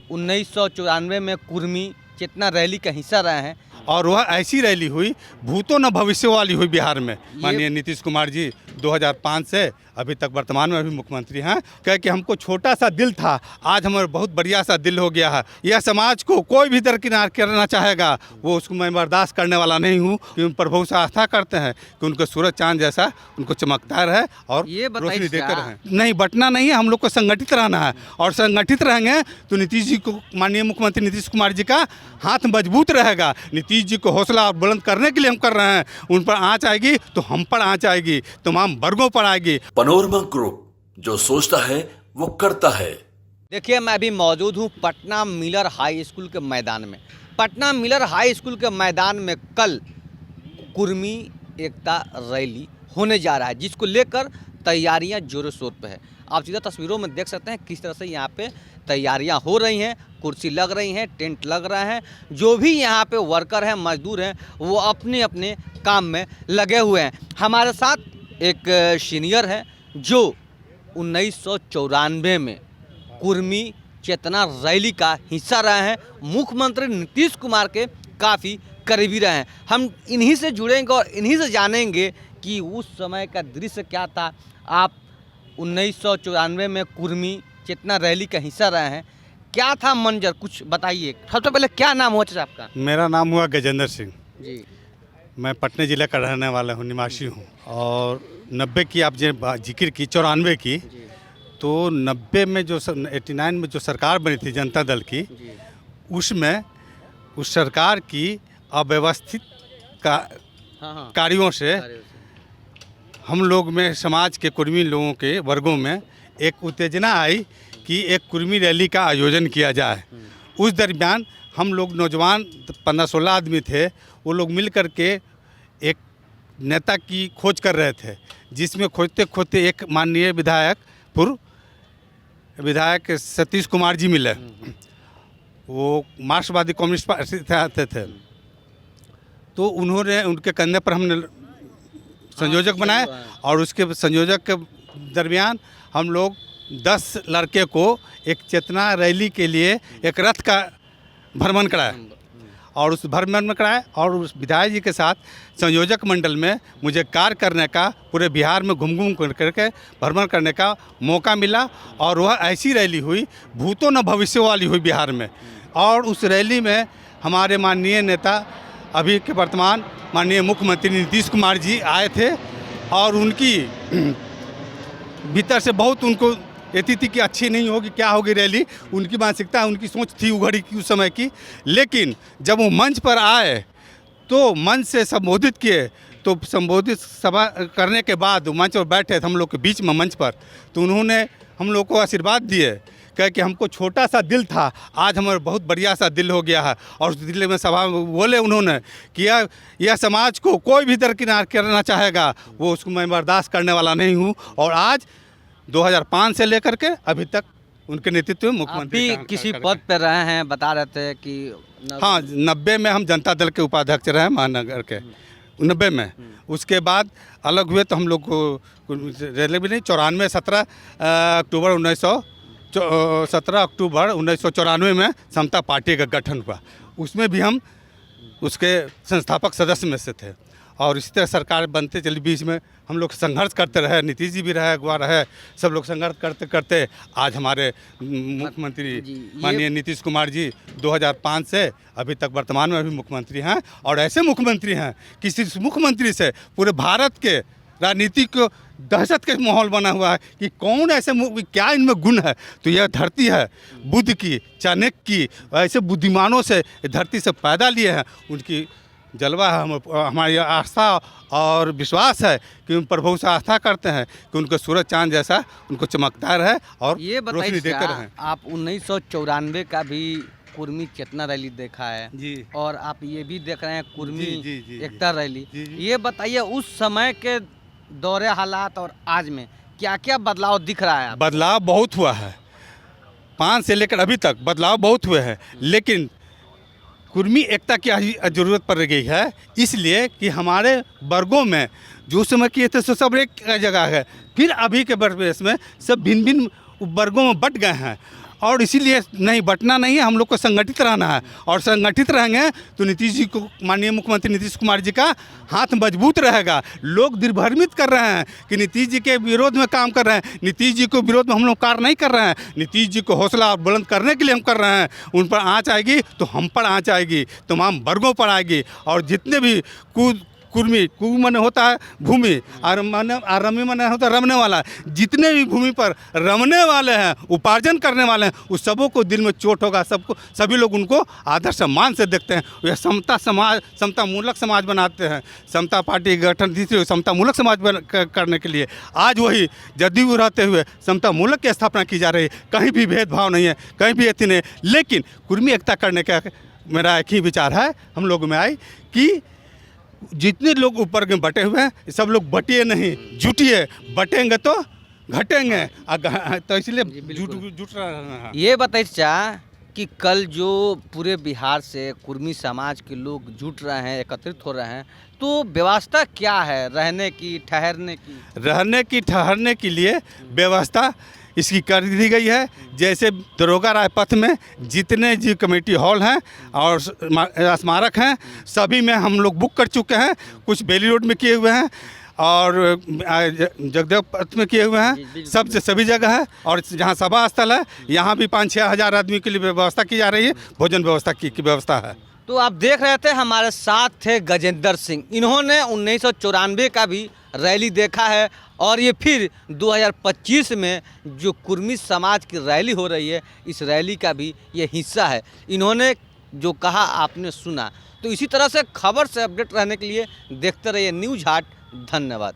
1994 में कुर्मी चेतना रैली का हिस्सा रहे हैं और वह ऐसी रैली हुई भूतों न भविष्य वाली हुई बिहार में। माननीय नीतीश कुमार जी 2005 से अभी तक वर्तमान में भी मुख्यमंत्री हैं। कह कि हमको छोटा सा दिल था, आज हमारा बहुत बढ़िया सा दिल हो गया है। यह समाज को कोई भी दरकिनार करना चाहेगा वो उसको मैं बर्दाश्त करने वाला नहीं हूँ कि उन प्रभु से आस्था करते हैं कि उनको सूरज चांद जैसा उनको चमकता रहे और रोशनी देते रहें। नहीं बटना नहीं है, हम लोग को संगठित रहना है और संगठित रहेंगे तो नीतीश जी को, माननीय मुख्यमंत्री नीतीश कुमार जी का हाथ मजबूत रहेगा। नीतीश जी को हौसला बुलंद करने के लिए हम कर रहे हैं। उन पर आँच आएगी तो हम पर आँच आएगी, तमाम वर्गों पर आएगी। पनोरमा ग्रुप, जो सोचता है वो करता है। देखिए, मैं अभी मौजूद हूँ पटना मिलर हाई स्कूल के मैदान में। पटना मिलर हाई स्कूल के मैदान में कल कुर्मी एकता रैली होने जा रहा है, जिसको लेकर तैयारियां जोरों शोर पे है। आप सीधा तस्वीरों में देख सकते हैं किस तरह से यहाँ पे तैयारियां हो रही हैं, कुर्सी लग रही हैं, टेंट लग रहे हैं। जो भी यहाँ पे वर्कर हैं, मजदूर हैं, वो अपने अपने काम में लगे हुए हैं। हमारे साथ एक सीनियर है जो 1994 में कुर्मी चेतना रैली का हिस्सा रहे हैं, मुख्यमंत्री नीतीश कुमार के काफ़ी करीबी रहे हैं। हम इन्हीं से जुड़ेंगे और इन्हीं से जानेंगे कि उस समय का दृश्य क्या था। आप 1994 में कुर्मी चेतना रैली का हिस्सा रहे हैं, क्या था मंजर, कुछ बताइए। सबसे पहले क्या नाम हुआ चाचा आपका? मेरा नाम हुआ गजेंद्र सिंह जी। मैं पटना जिले का रहने वाला हूँ, निवासी हूँ। और 90 की आप जो जिक्र की, 94 की, तो 90 में जो 89 में जो सरकार बनी थी जनता दल की, उसमें उस सरकार की अव्यवस्थित कार्यों से हम लोग में, समाज के कुर्मी लोगों के वर्गों में एक उत्तेजना आई कि एक कुर्मी रैली का आयोजन किया जाए। उस दरमियान हम लोग नौजवान 15-16 आदमी थे, वो लोग मिल कर के एक नेता की खोज कर रहे थे, जिसमें खोजते खोजते एक माननीय पूर्व विधायक सतीश कुमार जी मिले। वो मार्क्सवादी कम्युनिस्ट पार्टी से आते थे, तो उन्होंने, उनके कंधे पर हमने संयोजक बनाए और उसके संयोजक के दरमियान हम लोग 10 लड़के को एक चेतना रैली के लिए एक रथ का भ्रमण कराया और उस भ्रमण में कराए और उस विधायक जी के साथ संयोजक मंडल में मुझे कार्य करने का, पूरे बिहार में घूम करके भ्रमण करने का मौका मिला। और वह ऐसी रैली हुई भूतों न भविष्य वाली हुई बिहार में। और उस रैली में हमारे माननीय नेता, अभी के वर्तमान माननीय मुख्यमंत्री नीतीश कुमार जी आए थे और उनकी भीतर से बहुत उनको ये थी कि अच्छी नहीं होगी, क्या होगी रैली, उनकी मानसिकता, उनकी सोच थी उघड़ी की उस समय की। लेकिन जब वो मंच पर आए तो मंच से संबोधित किए, तो संबोधित सभा करने के बाद मंच पर बैठे थे हम लोग के बीच में मंच पर, तो उन्होंने हम लोग को आशीर्वाद दिए, कह कि हमको छोटा सा दिल था, आज हमारा बहुत बढ़िया सा दिल हो गया है। और उस दिल में सभा में बोले उन्होंने कि यह समाज को कोई भी दरकिनार करना चाहेगा वो उसको मैं बर्दाश्त करने वाला नहीं हूँ। और आज 2005 से लेकर के अभी तक उनके नेतृत्व में मुख्यमंत्री अभी किसी पद पर रहे हैं, बता रहे थे कि हाँ, 90 में हम जनता दल के उपाध्यक्ष रहे महानगर के, 90 में। उसके बाद अलग हुए तो हम लोग को रेलवे भी नहीं, 94 17 अक्टूबर 1994 में समता पार्टी का गठन हुआ। उसमें भी हम उसके संस्थापक सदस्य में से थे और इसी तरह सरकार बनते चली। बीच में हम लोग संघर्ष करते रहे, नीतीश जी भी रहे, अगवा रहे, सब लोग संघर्ष करते करते आज हमारे मुख्यमंत्री माननीय नीतीश कुमार जी 2005 से अभी तक वर्तमान में भी मुख्यमंत्री हैं। और ऐसे मुख्यमंत्री हैं, किसी मुख्यमंत्री से पूरे भारत के राजनीति को दहशत के माहौल बना हुआ है कि कौन ऐसे, क्या इनमें गुण है। तो यह धरती है बुद्ध की, चाणक्य की, ऐसे बुद्धिमानों से धरती से पैदा लिए हैं। उनकी जलवा है, हमारी आस्था और विश्वास है कि उन प्रभु से आस्था करते हैं कि उनको सूरज चांद जैसा उनको चमकता रहे और रोशनी देते रहें। आप 1994 का भी कुर्मी चेतना रैली देखा है जी, और आप ये भी देख रहे हैं कुर्मी जी, एकता रैली। ये बताइए उस समय के दौरे हालात और आज में क्या क्या बदलाव दिख रहा है? बदलाव बहुत हुआ है, 5 से लेकर अभी तक बदलाव बहुत हुए हैं। लेकिन कुर्मी एकता की ज़रूरत पड़ गई है, इसलिए कि हमारे वर्गों में जो समय किए थे सब एक जगह है, फिर अभी के परिवेश में सब भिन्न भिन्न वर्गों में बट गए हैं। और इसीलिए नहीं बटना नहीं है, हम लोग को संगठित रहना है। और संगठित रहेंगे तो नीतीश जी को, माननीय मुख्यमंत्री नीतीश कुमार जी का हाथ मजबूत रहेगा। लोग दिग्भ्रमित कर रहे हैं कि नीतीश जी के विरोध में काम कर रहे हैं। नीतीश जी को विरोध में हम लोग कार्य नहीं कर रहे हैं। नीतीश जी को हौसला और बुलंद करने के लिए हम कर रहे हैं। उन पर आँच आएगी तो हम पर आँच आएगी, तमाम वर्गों पर आएगी। और जितने भी कुर्मी मन होता है भूमि, और रमी मन होता है रमने वाला। जितने भी भूमि पर रमने वाले हैं, उपार्जन करने वाले हैं, उस सबों को दिल में चोट होगा। सबको, सभी लोग उनको आदर सम्मान से देखते हैं। यह समता समाज, समता मूलक समाज बनाते हैं। समता पार्टी गठन दी थी समता मूलक समाज करने के लिए। आज वही जदयू रहते हुए समता मूलक की स्थापना की जा रही है। कहीं भी भेदभाव नहीं है, कहीं भी अति नहीं है। लेकिन कुर्मी एकता करने का मेरा एक ही विचार है हम लोगों में आई कि जितने लोग ऊपर में बटे हुए हैं सब लोग बटिए नहीं, जुटिए। बटेंगे तो घटेंगे, तो इसलिए जुट रहा है। ये बताइए चाचा कि कल जो पूरे बिहार से कुर्मी समाज के लोग जुट रहे हैं, एकत्रित हो रहे हैं, तो व्यवस्था क्या है रहने की, ठहरने की? रहने की, ठहरने के लिए व्यवस्था इसकी कर दी गई है। जैसे दरोगा राय पथ में जितने जी कमेटी हॉल हैं और स्मारक हैं, सभी में हम लोग बुक कर चुके हैं। कुछ बेली रोड में किए हुए हैं और जगदेव पथ में किए हुए हैं, सभी जगह है। और जहाँ सभा स्थल है यहाँ भी 5-6 हज़ार आदमी के लिए व्यवस्था की जा रही है। भोजन व्यवस्था की व्यवस्था है। तो आप देख रहे थे, हमारे साथ थे गजेंद्र सिंह। इन्होंने 1994 का भी रैली देखा है और ये फिर 2025 में जो कुर्मी समाज की रैली हो रही है, इस रैली का भी ये हिस्सा है। इन्होंने जो कहा आपने सुना। तो इसी तरह से खबर से अपडेट रहने के लिए देखते रहिए न्यूज़ हाट। धन्यवाद।